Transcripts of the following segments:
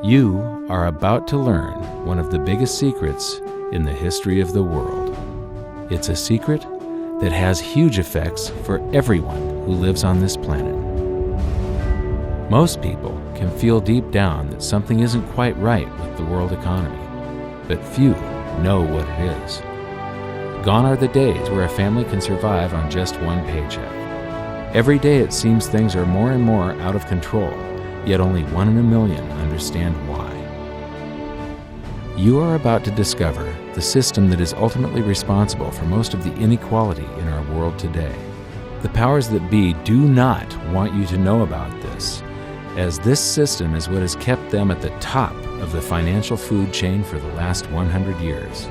You are about to learn one of the biggest secrets in the history of the world. It's a secret that has huge effects for everyone who lives on this planet. Most people can feel deep down that something isn't quite right with the world economy, but few know what it is. Gone are the days where a family can survive on just one paycheck. Every day it seems things are more and more out of control, yet only 1 in a million understand why. You are about to discover the system that is ultimately responsible for most of the inequality in our world today. The powers that be do not want you to know about this, as this system is what has kept them at the top of the financial food chain for the last 100 years.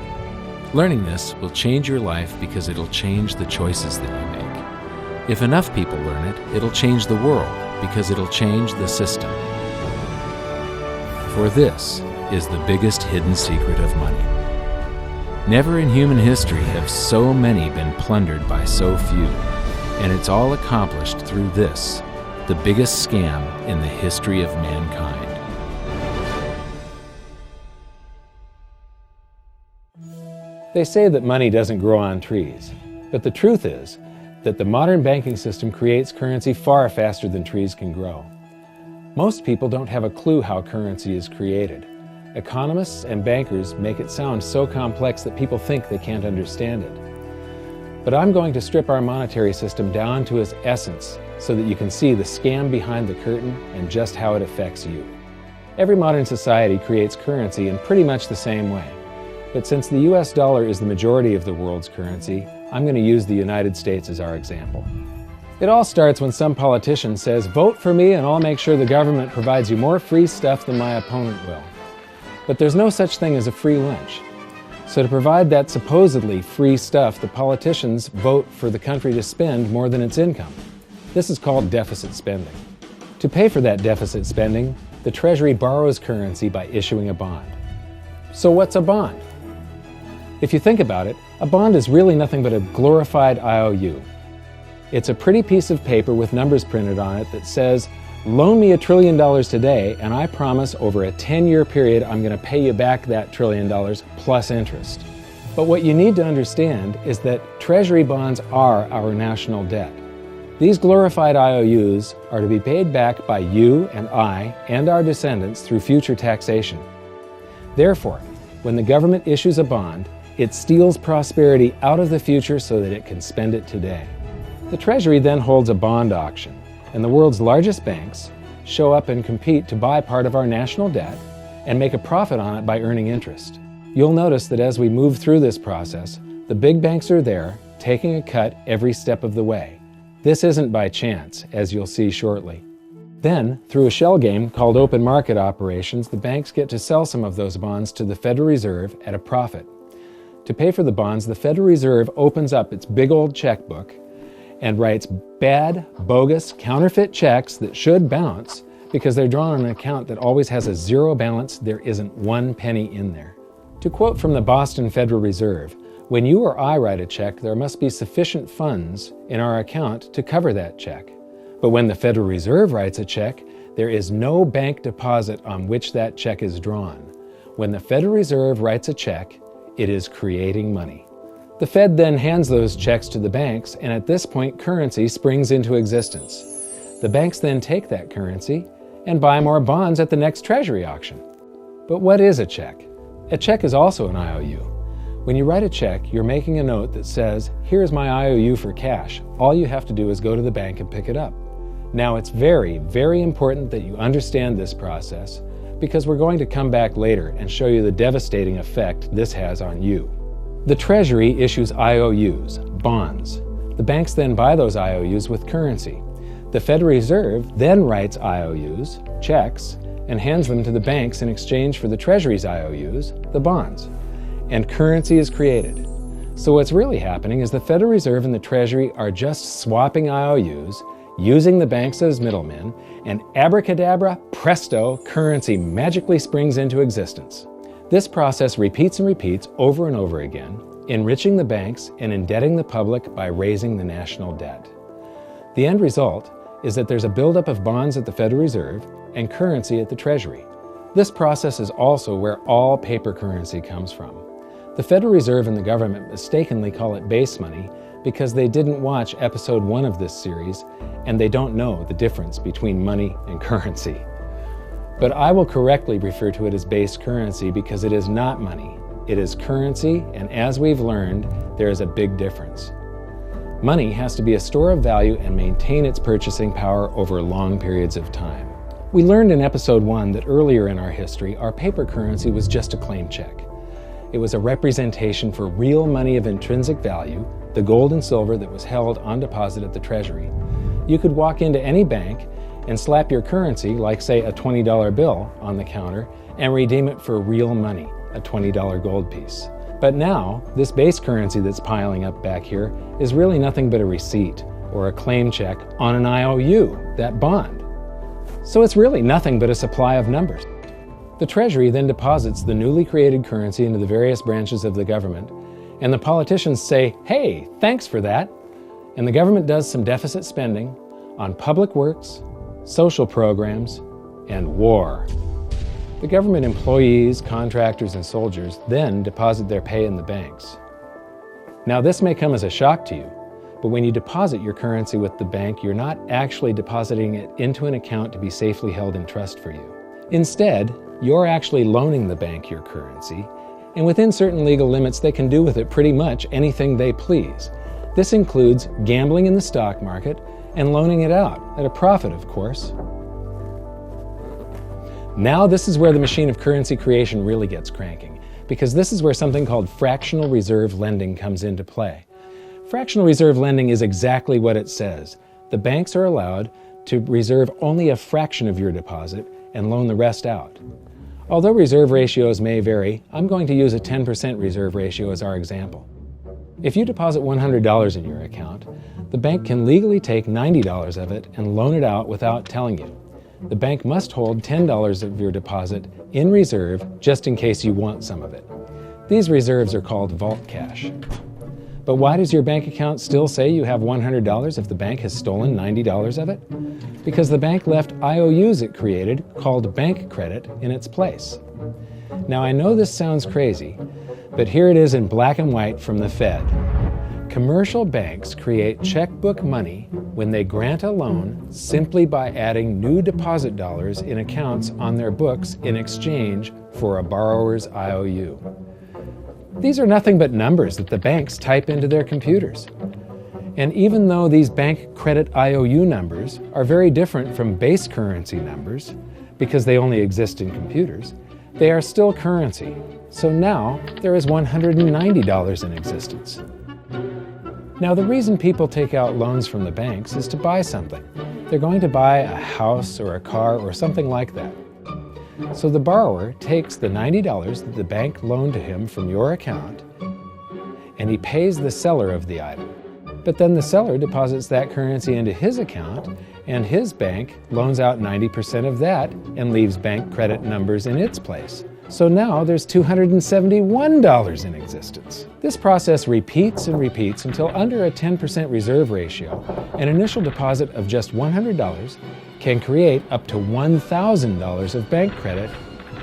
Learning this will change your life because it'll change the choices that you make. If enough people learn it, it'll change the world because it'll change the system. For this is the biggest hidden secret of money. Never in human history have so many been plundered by so few, and it's all accomplished through this, the biggest scam in the history of mankind. They say that money doesn't grow on trees, but the truth is that the modern banking system creates currency far faster than trees can grow. Most people don't have a clue how currency is created. Economists and bankers make it sound so complex that people think they can't understand it. But I'm going to strip our monetary system down to its essence so that you can see the scam behind the curtain and just how it affects you. Every modern society creates currency in pretty much the same way. But since the US dollar is the majority of the world's currency, I'm going to use the United States as our example. It all starts when some politician says, "Vote for me and I'll make sure the government provides you more free stuff than my opponent will." But there's no such thing as a free lunch. So to provide that supposedly free stuff, the politicians vote for the country to spend more than its income. This is called deficit spending. To pay for that deficit spending, the Treasury borrows currency by issuing a bond. So what's a bond? If you think about it, a bond is really nothing but a glorified IOU. It's a pretty piece of paper with numbers printed on it that says, "Loan me $1 trillion today, and I promise over a 10-year period I'm going to pay you back that $1 trillion plus interest." But what you need to understand is that Treasury bonds are our national debt. These glorified IOUs are to be paid back by you and I and our descendants through future taxation. Therefore, when the government issues a bond, it steals prosperity out of the future so that it can spend it today. The Treasury then holds a bond auction, and the world's largest banks show up and compete to buy part of our national debt and make a profit on it by earning interest. You'll notice that as we move through this process, the big banks are there, taking a cut every step of the way. This isn't by chance, as you'll see shortly. Then, through a shell game called open market operations, the banks get to sell some of those bonds to the Federal Reserve at a profit. To pay for the bonds, the Federal Reserve opens up its big old checkbook and writes bad, bogus, counterfeit checks that should bounce because they're drawn on an account that always has a zero balance. There isn't 1 penny in there. To quote from the Boston Federal Reserve, "When you or I write a check, there must be sufficient funds in our account to cover that check. But when the Federal Reserve writes a check, there is no bank deposit on which that check is drawn. When the Federal Reserve writes a check, it is creating money." The Fed then hands those checks to the banks, and at this point, currency springs into existence. The banks then take that currency and buy more bonds at the next Treasury auction. But what is a check? A check is also an IOU. When you write a check, you're making a note that says, "Here's my IOU for cash. All you have to do is go to the bank and pick it up." Now, it's very, very important that you understand this process because we're going to come back later and show you the devastating effect this has on you. The Treasury issues IOUs, bonds. The banks then buy those IOUs with currency. The Federal Reserve then writes IOUs, checks, and hands them to the banks in exchange for the Treasury's IOUs, the bonds. And currency is created. So what's really happening is the Federal Reserve and the Treasury are just swapping IOUs, using the banks as middlemen, and abracadabra, presto, currency magically springs into existence. This process repeats and repeats over and over again, enriching the banks and indebting the public by raising the national debt. The end result is that there's a buildup of bonds at the Federal Reserve, and currency at the Treasury. This process is also where all paper currency comes from. The Federal Reserve and the government mistakenly call it base money because they didn't watch episode 1 of this series and they don't know the difference between money and currency. But I will correctly refer to it as base currency because it is not money. It is currency, and as we've learned, there is a big difference. Money has to be a store of value and maintain its purchasing power over long periods of time. We learned in episode 1 that earlier in our history, our paper currency was just a claim check. It was a representation for real money of intrinsic value, the gold and silver that was held on deposit at the Treasury. You could walk into any bank and slap your currency, like say a $20 bill, on the counter and redeem it for real money, a $20 gold piece. But now, this base currency that's piling up back here is really nothing but a receipt or a claim check on an IOU, that bond. So it's really nothing but a supply of numbers. The Treasury then deposits the newly created currency into the various branches of the government, and the politicians say, "Hey, thanks for that." And the government does some deficit spending on public works, social programs, and war. The government employees, contractors, and soldiers then deposit their pay in the banks. Now, this may come as a shock to you, but when you deposit your currency with the bank, you're not actually depositing it into an account to be safely held in trust for you. Instead, you're actually loaning the bank your currency, and within certain legal limits, they can do with it pretty much anything they please. This includes gambling in the stock market and loaning it out, at a profit, of course. Now this is where the machine of currency creation really gets cranking, because this is where something called fractional reserve lending comes into play. Fractional reserve lending is exactly what it says. The banks are allowed to reserve only a fraction of your deposit and loan the rest out. Although reserve ratios may vary, I'm going to use a 10% reserve ratio as our example. If you deposit $100 in your account, the bank can legally take $90 of it and loan it out without telling you. The bank must hold $10 of your deposit in reserve just in case you want some of it. These reserves are called vault cash. But why does your bank account still say you have $100 if the bank has stolen $90 of it? Because the bank left IOUs it created, called bank credit, in its place. Now I know this sounds crazy, but here it is in black and white from the Fed. Commercial banks create checkbook money when they grant a loan simply by adding new deposit dollars in accounts on their books in exchange for a borrower's IOU. These are nothing but numbers that the banks type into their computers. And even though these bank credit IOU numbers are very different from base currency numbers, because they only exist in computers, they are still currency. So now there is $190 in existence. Now, the reason people take out loans from the banks is to buy something. They're going to buy a house or a car or something like that. So the borrower takes the $90 that the bank loaned to him from your account, and he pays the seller of the item. But then the seller deposits that currency into his account, and his bank loans out 90% of that and leaves bank credit numbers in its place. So now there's $271 in existence. This process repeats and repeats until under a 10% reserve ratio, an initial deposit of just $100 can create up to $1,000 of bank credit,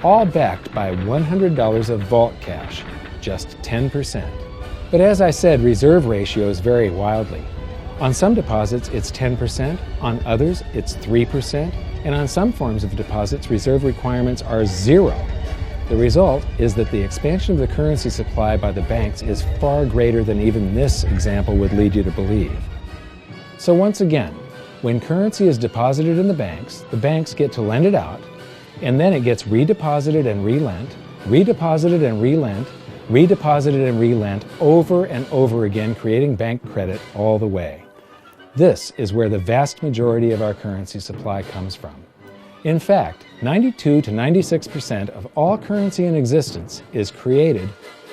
all backed by $100 of vault cash, just 10%. But as I said, reserve ratios vary wildly. On some deposits, it's 10%, on others, it's 3%, and on some forms of deposits, reserve requirements are 0. The result is that the expansion of the currency supply by the banks is far greater than even this example would lead you to believe. So once again, when currency is deposited in the banks get to lend it out, and then it gets redeposited and relent, redeposited and relent, redeposited and relent over and over again, creating bank credit all the way. This is where the vast majority of our currency supply comes from. In fact, 92 to 96% of all currency in existence is created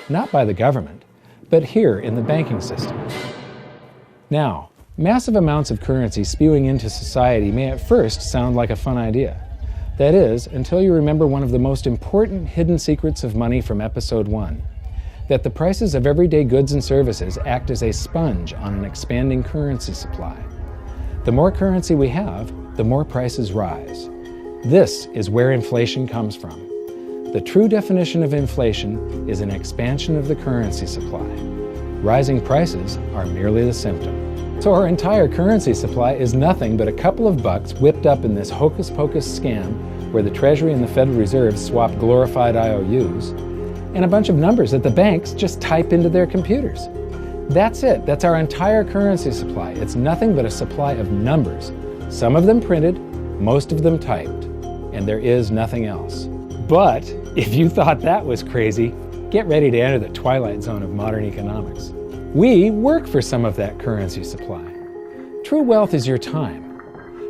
not by the government, but here in the banking system. Now, massive amounts of currency spewing into society may at first sound like a fun idea. That is, until you remember one of the most important hidden secrets of money from episode 1, that the prices of everyday goods and services act as a sponge on an expanding currency supply. The more currency we have, the more prices rise. This is where inflation comes from. The true definition of inflation is an expansion of the currency supply. Rising prices are merely the symptom. So our entire currency supply is nothing but a couple of bucks whipped up in this hocus-pocus scam where the Treasury and the Federal Reserve swap glorified IOUs, and a bunch of numbers that the banks just type into their computers. That's it. That's our entire currency supply. It's nothing but a supply of numbers. Some of them printed, most of them typed, and there is nothing else. But if you thought that was crazy, get ready to enter the twilight zone of modern economics. We work for some of that currency supply. True wealth is your time,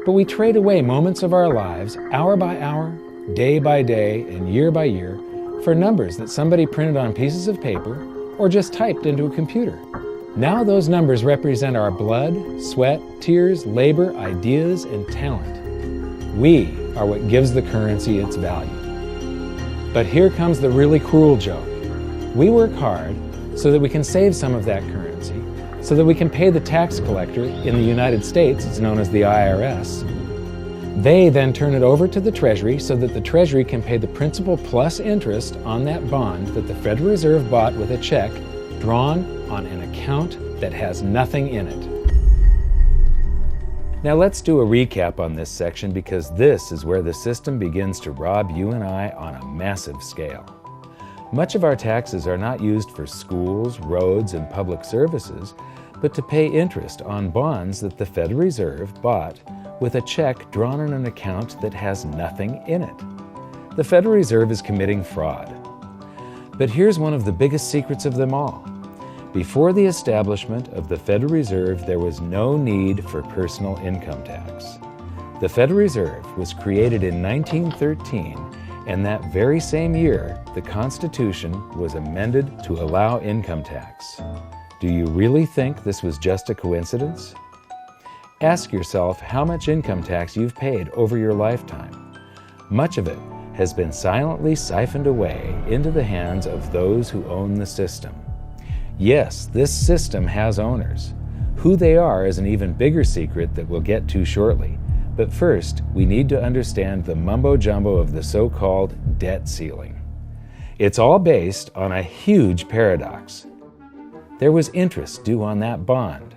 but we trade away moments of our lives, hour by hour, day by day, and year by year, for numbers that somebody printed on pieces of paper or just typed into a computer. Now those numbers represent our blood, sweat, tears, labor, ideas, and talent. We are what gives the currency its value. But here comes the really cruel joke. We work hard so that we can save some of that currency, so that we can pay the tax collector. In the United States, it's known as the IRS. They then turn it over to the Treasury so that the Treasury can pay the principal plus interest on that bond that the Federal Reserve bought with a check drawn on an account that has nothing in it. Now let's do a recap on this section, because this is where the system begins to rob you and I on a massive scale. Much of our taxes are not used for schools, roads, and public services, but to pay interest on bonds that the Federal Reserve bought with a check drawn on an account that has nothing in it. The Federal Reserve is committing fraud. But here's one of the biggest secrets of them all. Before the establishment of the Federal Reserve, there was no need for personal income tax. The Federal Reserve was created in 1913, and that very same year, the Constitution was amended to allow income tax. Do you really think this was just a coincidence? Ask yourself how much income tax you've paid over your lifetime. Much of it has been silently siphoned away into the hands of those who own the system. Yes, this system has owners. Who they are is an even bigger secret that we'll get to shortly. But first, we need to understand the mumbo-jumbo of the so-called debt ceiling. It's all based on a huge paradox. There was interest due on that bond,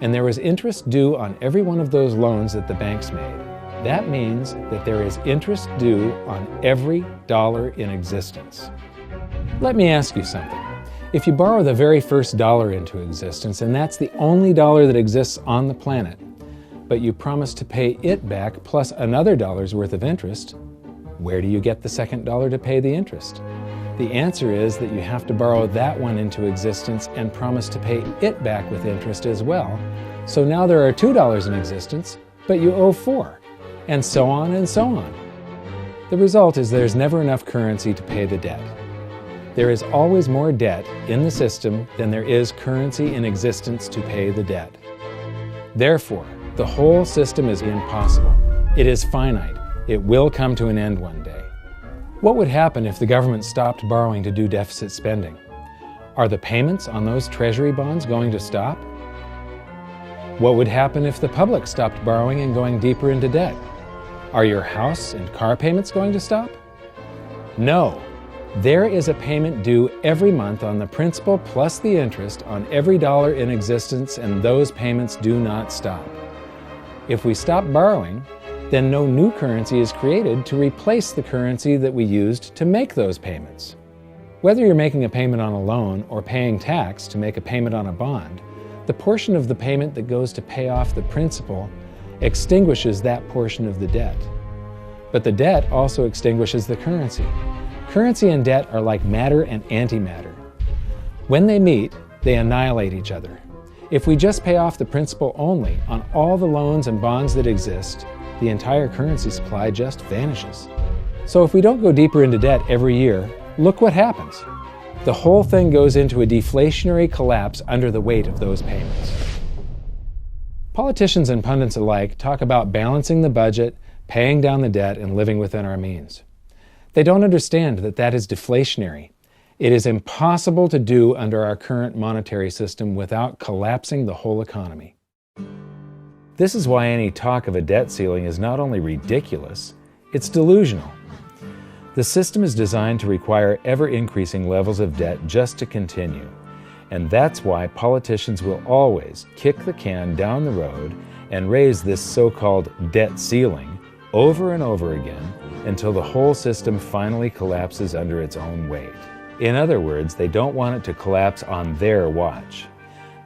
and there was interest due on every one of those loans that the banks made. That means that there is interest due on every dollar in existence. Let me ask you something. If you borrow the very first dollar into existence, and that's the only dollar that exists on the planet, but you promise to pay it back plus another dollar's worth of interest, where do you get the second dollar to pay the interest? The answer is that you have to borrow that one into existence and promise to pay it back with interest as well. So now there are $2 in existence, but you owe $4, and so on and so on. The result is there's never enough currency to pay the debt. There is always more debt in the system than there is currency in existence to pay the debt. Therefore, the whole system is impossible. It is finite. It will come to an end one day. What would happen if the government stopped borrowing to do deficit spending? Are the payments on those treasury bonds going to stop? What would happen if the public stopped borrowing and going deeper into debt? Are your house and car payments going to stop? No. There is a payment due every month on the principal plus the interest on every dollar in existence, and those payments do not stop. If we stop borrowing, then no new currency is created to replace the currency that we used to make those payments. Whether you're making a payment on a loan or paying tax to make a payment on a bond, the portion of the payment that goes to pay off the principal extinguishes that portion of the debt. But the debt also extinguishes the currency. Currency and debt are like matter and antimatter. When they meet, they annihilate each other. If we just pay off the principal only on all the loans and bonds that exist, the entire currency supply just vanishes. So if we don't go deeper into debt every year, look what happens. The whole thing goes into a deflationary collapse under the weight of those payments. Politicians and pundits alike talk about balancing the budget, paying down the debt, and living within our means. They don't understand that that is deflationary. It is impossible to do under our current monetary system without collapsing the whole economy. This is why any talk of a debt ceiling is not only ridiculous, It's delusional. The system is designed to require ever-increasing levels of debt just to continue. And that's why politicians will always kick the can down the road and raise this so-called debt ceiling over and over again until the whole system finally collapses under its own weight. In other words, they don't want it to collapse on their watch.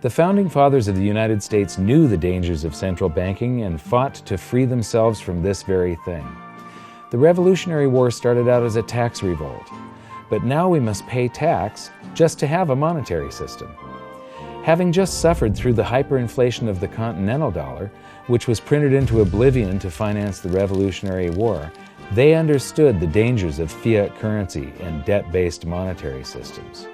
The Founding Fathers of the United States knew the dangers of central banking and fought to free themselves from this very thing. The Revolutionary War started out as a tax revolt, but now we must pay tax just to have a monetary system. Having just suffered through the hyperinflation of the continental dollar, which was printed into oblivion to finance the Revolutionary War, they understood the dangers of fiat currency and debt-based monetary systems.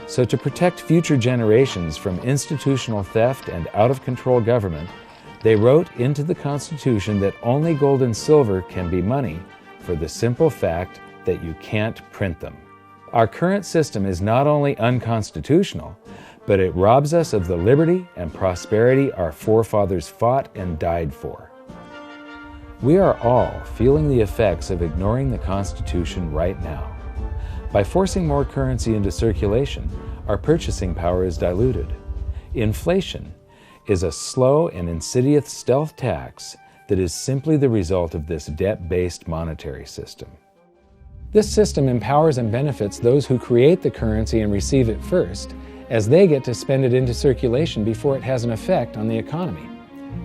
So to protect future generations from institutional theft and out-of-control government, they wrote into the Constitution that only gold and silver can be money for the simple fact that you can't print them. Our current system is not only unconstitutional, but it robs us of the liberty and prosperity our forefathers fought and died for. We are all feeling the effects of ignoring the Constitution right now. By forcing more currency into circulation, our purchasing power is diluted. Inflation is a slow and insidious stealth tax that is simply the result of this debt-based monetary system. This system empowers and benefits those who create the currency and receive it first, as they get to spend it into circulation before it has an effect on the economy.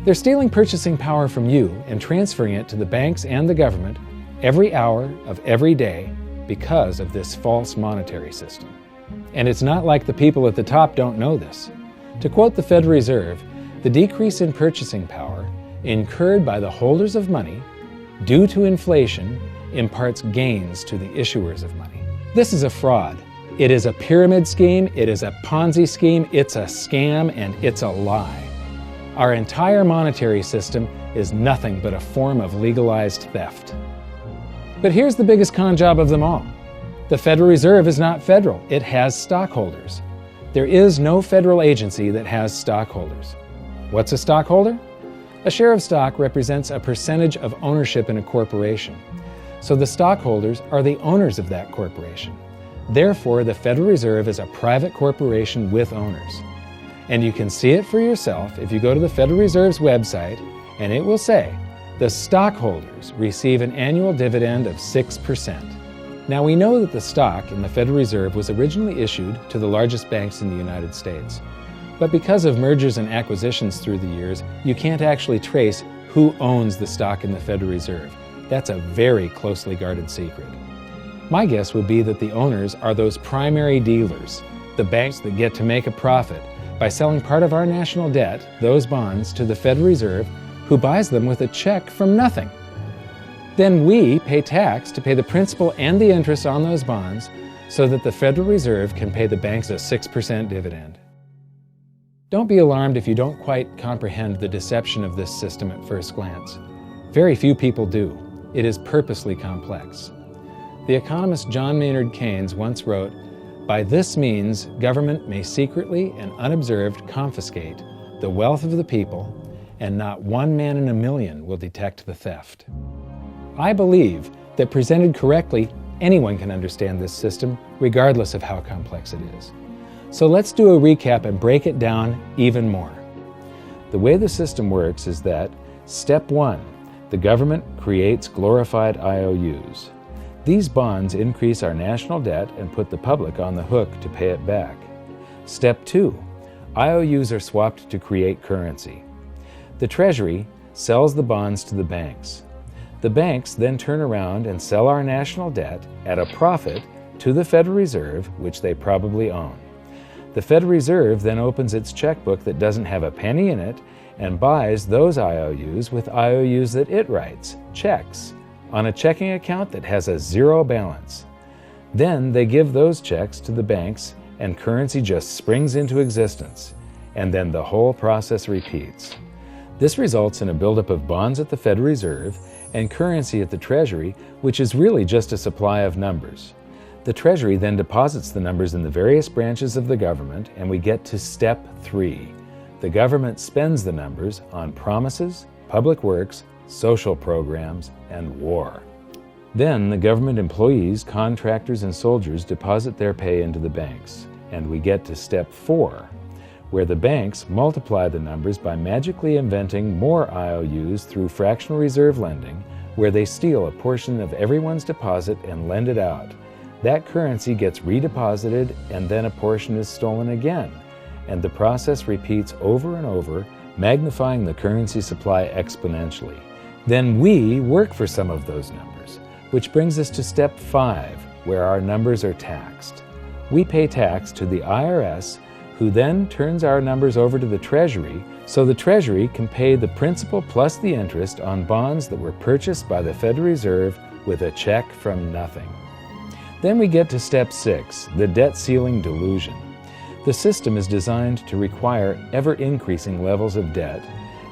They're stealing purchasing power from you and transferring it to the banks and the government every hour of every day because of this false monetary system. And it's not like the people at the top don't know this. To quote the Federal Reserve, the decrease in purchasing power incurred by the holders of money due to inflation imparts gains to the issuers of money. This is a fraud. It is a pyramid scheme, it is a Ponzi scheme, it's a scam, and it's a lie. Our entire monetary system is nothing but a form of legalized theft. But here's the biggest con job of them all. The Federal Reserve is not federal, it has stockholders. There is no federal agency that has stockholders. What's a stockholder? A share of stock represents a percentage of ownership in a corporation. So the stockholders are the owners of that corporation. Therefore, the Federal Reserve is a private corporation with owners. And you can see it for yourself if you go to the Federal Reserve's website, and it will say, the stockholders receive an annual dividend of 6%. Now we know that the stock in the Federal Reserve was originally issued to the largest banks in the United States. But because of mergers and acquisitions through the years, you can't actually trace who owns the stock in the Federal Reserve. That's a very closely guarded secret. My guess would be that the owners are those primary dealers, the banks that get to make a profit by selling part of our national debt, those bonds, to the Federal Reserve, who buys them with a check from nothing. Then we pay tax to pay the principal and the interest on those bonds so that the Federal Reserve can pay the banks a 6% dividend. Don't be alarmed if you don't quite comprehend the deception of this system at first glance. Very few people do. It is purposely complex. The economist John Maynard Keynes once wrote, "By this means, government may secretly and unobserved confiscate the wealth of the people, and not one man in a million will detect the theft." I believe that presented correctly, anyone can understand this system, regardless of how complex it is. So let's do a recap and break it down even more. The way the system works is that, step 1, the government creates glorified IOUs. These bonds increase our national debt and put the public on the hook to pay it back. Step 2, IOUs are swapped to create currency. The Treasury sells the bonds to the banks. The banks then turn around and sell our national debt at a profit to the Federal Reserve, which they probably own. The Federal Reserve then opens its checkbook that doesn't have a penny in it and buys those IOUs with IOUs that it writes, checks, on a checking account that has a zero balance. Then they give those checks to the banks and currency just springs into existence, and then the whole process repeats. This results in a buildup of bonds at the Federal Reserve and currency at the Treasury, which is really just a supply of numbers. The Treasury then deposits the numbers in the various branches of the government, and we get to step 3. The government spends the numbers on promises, public works, social programs, and war. Then the government employees, contractors, and soldiers deposit their pay into the banks. And we get to step 4, where the banks multiply the numbers by magically inventing more IOUs through fractional reserve lending, where they steal a portion of everyone's deposit and lend it out. That currency gets redeposited, and then a portion is stolen again. And the process repeats over and over, magnifying the currency supply exponentially. Then we work for some of those numbers, which brings us to step 5, where our numbers are taxed. We pay tax to the IRS, who then turns our numbers over to the Treasury, so the Treasury can pay the principal plus the interest on bonds that were purchased by the Federal Reserve with a check from nothing. Then we get to step 6, the debt ceiling delusion. The system is designed to require ever-increasing levels of debt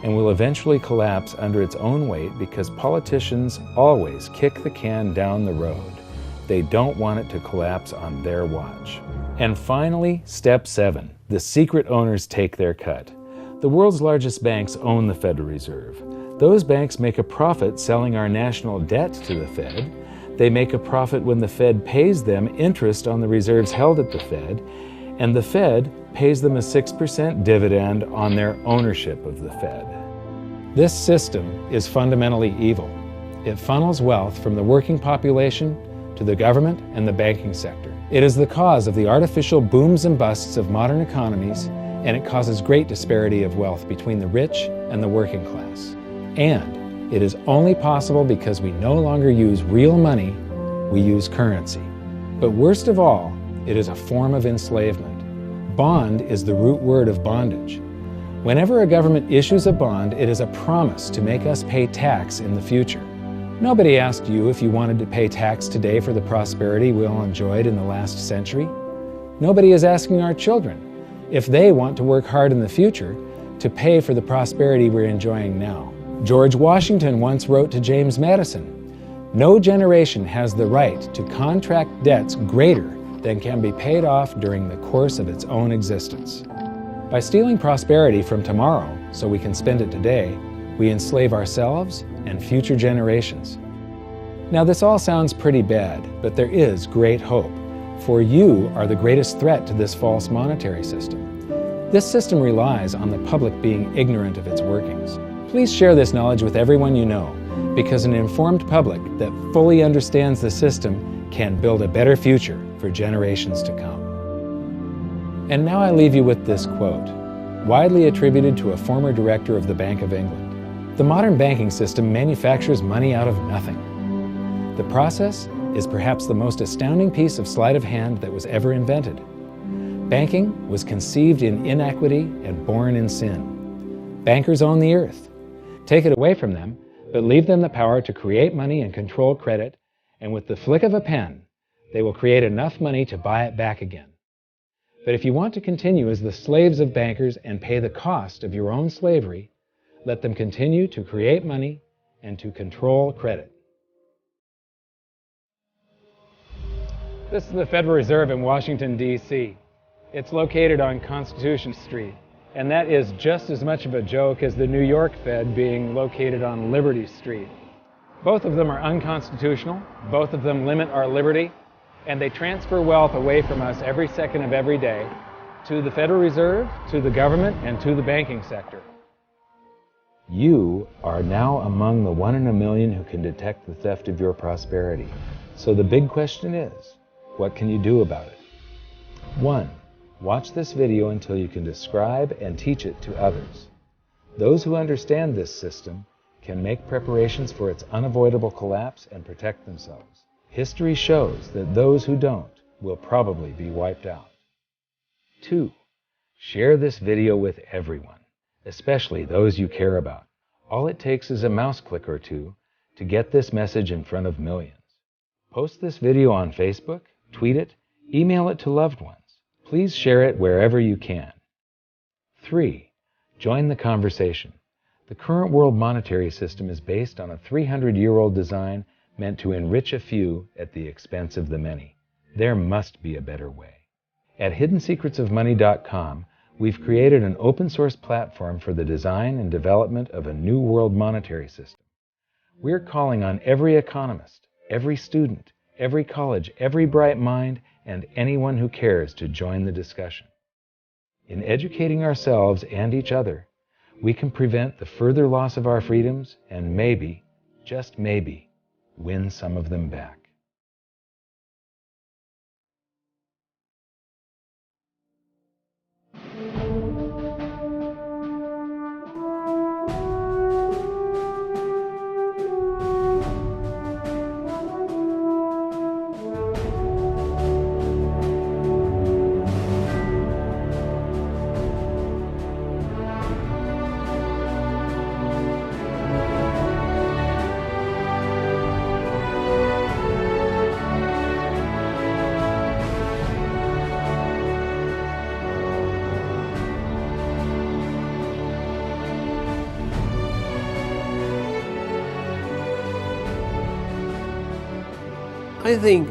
and will eventually collapse under its own weight because politicians always kick the can down the road. They don't want it to collapse on their watch. And finally, step 7, the secret owners take their cut. The world's largest banks own the Federal Reserve. Those banks make a profit selling our national debt to the Fed. They make a profit when the Fed pays them interest on the reserves held at the Fed, and the Fed pays them a 6% dividend on their ownership of the Fed. This system is fundamentally evil. It funnels wealth from the working population to the government and the banking sector. It is the cause of the artificial booms and busts of modern economies, and it causes great disparity of wealth between the rich and the working class. And it is only possible because we no longer use real money, we use currency. But worst of all, it is a form of enslavement. Bond is the root word of bondage. Whenever a government issues a bond, it is a promise to make us pay tax in the future. Nobody asked you if you wanted to pay tax today for the prosperity we all enjoyed in the last century. Nobody is asking our children if they want to work hard in the future to pay for the prosperity we're enjoying now. George Washington once wrote to James Madison, "No generation has the right to contract debts greater than can be paid off during the course of its own existence." By stealing prosperity from tomorrow so we can spend it today, we enslave ourselves and future generations. Now this all sounds pretty bad, but there is great hope, for you are the greatest threat to this false monetary system. This system relies on the public being ignorant of its workings. Please share this knowledge with everyone you know, because an informed public that fully understands the system can build a better future for generations to come. And now I leave you with this quote, widely attributed to a former director of the Bank of England. The modern banking system manufactures money out of nothing. The process is perhaps the most astounding piece of sleight of hand that was ever invented. Banking was conceived in inequity and born in sin. Bankers own the earth. Take it away from them, but leave them the power to create money and control credit, and with the flick of a pen, they will create enough money to buy it back again. But if you want to continue as the slaves of bankers and pay the cost of your own slavery, let them continue to create money and to control credit. This is the Federal Reserve in Washington, D.C. It's located on Constitution Street, and that is just as much of a joke as the New York Fed being located on Liberty Street. Both of them are unconstitutional, both of them limit our liberty, and they transfer wealth away from us every second of every day to the Federal Reserve, to the government, and to the banking sector. You are now among the 1 in a million who can detect the theft of your prosperity. So the big question is, what can you do about it? 1. Watch this video until you can describe and teach it to others. Those who understand this system can make preparations for its unavoidable collapse and protect themselves. History shows that those who don't will probably be wiped out. 2. Share this video with everyone, especially those you care about. All it takes is a mouse click or two to get this message in front of millions. Post this video on Facebook, tweet it, email it to loved ones. Please share it wherever you can. 3. Join the conversation. The current world monetary system is based on a 300-year-old design meant to enrich a few at the expense of the many. There must be a better way. At hiddensecretsofmoney.com, we've created an open-source platform for the design and development of a new world monetary system. We're calling on every economist, every student, every college, every bright mind, and anyone who cares to join the discussion. In educating ourselves and each other, we can prevent the further loss of our freedoms and maybe, just maybe, win some of them back. I think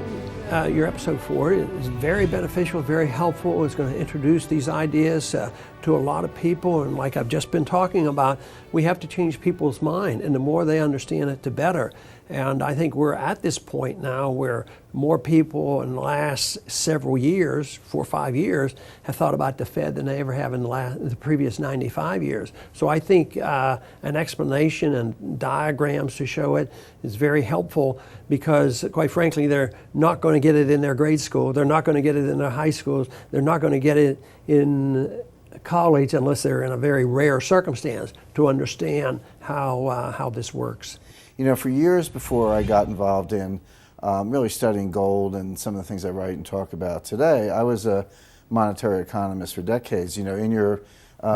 your episode 4 is very beneficial, very helpful. It's going to introduce these ideas to a lot of people, and like I've just been talking about, we have to change people's mind, and the more they understand it, the better. And I think we're at this point now where more people in the last several years, 4 or 5 years, have thought about the Fed than they ever have in the previous 95 years. So I think an explanation and diagrams to show it is very helpful, because quite frankly, they're not going to get it in their grade school. They're not going to get it in their high schools. They're not going to get it in college unless they're in a very rare circumstance to understand how this works. You know, for years before I got involved in really studying gold and some of the things I write and talk about today, I was a monetary economist for decades. You know, in your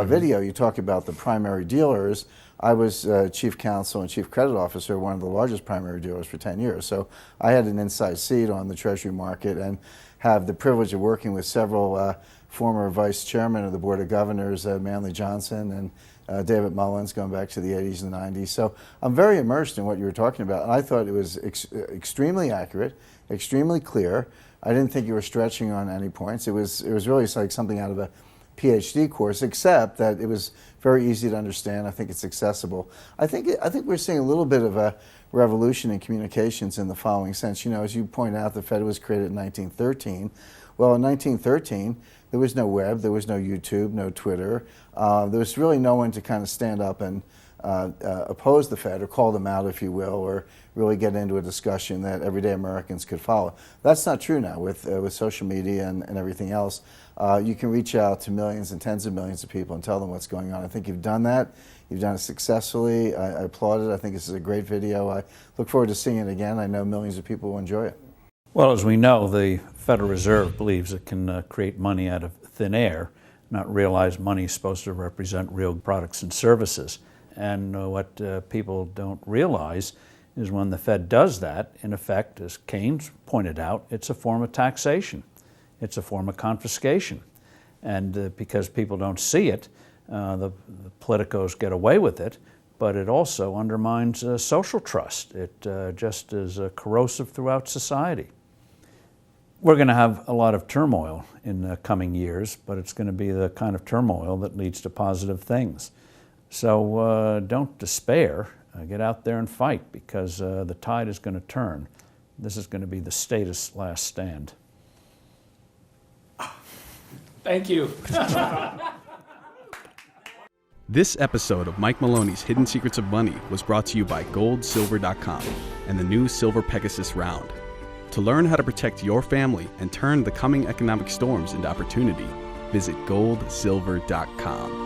video, you talk about the primary dealers. I was chief counsel and chief credit officer of one of the largest primary dealers for 10 years. So I had an inside seat on the Treasury market and have the privilege of working with several former vice chairmen of the Board of Governors, Manley Johnson and David Mullins, going back to the 80s and 90s. So I'm very immersed in what you were talking about. And I thought it was extremely accurate, extremely clear. I didn't think you were stretching on any points. It was really like something out of a PhD course, except that it was very easy to understand. I think it's accessible. I think we're seeing a little bit of a revolution in communications in the following sense. You know, as you point out, the Fed was created in 1913. Well, in 1913, there was no web, there was no YouTube, no Twitter. There was really no one to kind of stand up and oppose the Fed or call them out, if you will, or really get into a discussion that everyday Americans could follow. That's not true now with social media and everything else. You can reach out to millions and tens of millions of people and tell them what's going on. I think you've done that. You've done it successfully. I applaud it. I think this is a great video. I look forward to seeing it again. I know millions of people will enjoy it. Well, as we know, the Federal Reserve believes it can create money out of thin air, not realize money is supposed to represent real products and services. And what people don't realize is when the Fed does that, in effect, as Keynes pointed out, it's a form of taxation. It's a form of confiscation. And because people don't see it, the politicos get away with it, but it also undermines social trust. It just is corrosive throughout society. We're going to have a lot of turmoil in the coming years, but it's going to be the kind of turmoil that leads to positive things. So don't despair. Get out there and fight, because the tide is going to turn. This is going to be the status last stand. Thank you. This episode of Mike Maloney's Hidden Secrets of Money was brought to you by GoldSilver.com and the new Silver Pegasus Round. To learn how to protect your family and turn the coming economic storms into opportunity, visit GoldSilver.com.